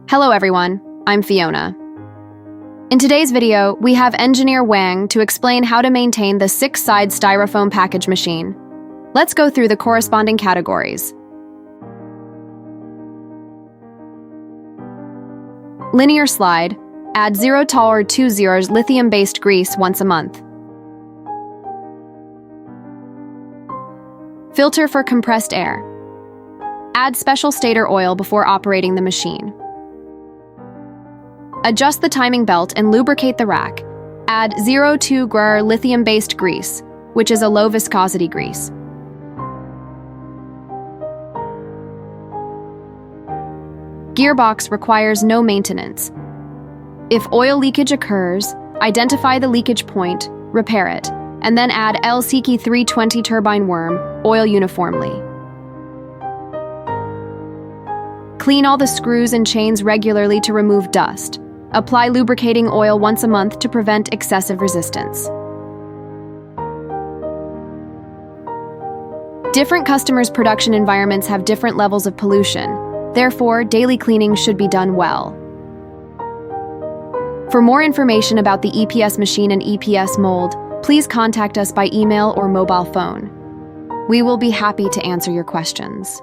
Hello everyone, I'm Fiona. In today's video, we have engineer Wang to explain how to maintain the 6-side styrofoam package machine. Let's go through the corresponding categories. Linear slide. Add 0 or 2 zeros lithium-based grease once a month. Filter for compressed air. Add special stator oil before operating the machine. Adjust the timing belt and lubricate the rack. Add 0.2 gr lithium-based grease, which is a low-viscosity grease. Gearbox requires no maintenance. If oil leakage occurs, identify the leakage point, repair it, and then add LCK 320 turbine worm, oil uniformly. Clean all the screws and chains regularly to remove dust. Apply lubricating oil once a month to prevent excessive resistance. Different customers' production environments have different levels of pollution. Therefore, daily cleaning should be done well. For more information about the EPS machine and EPS mold, please contact us by email or mobile phone. We will be happy to answer your questions.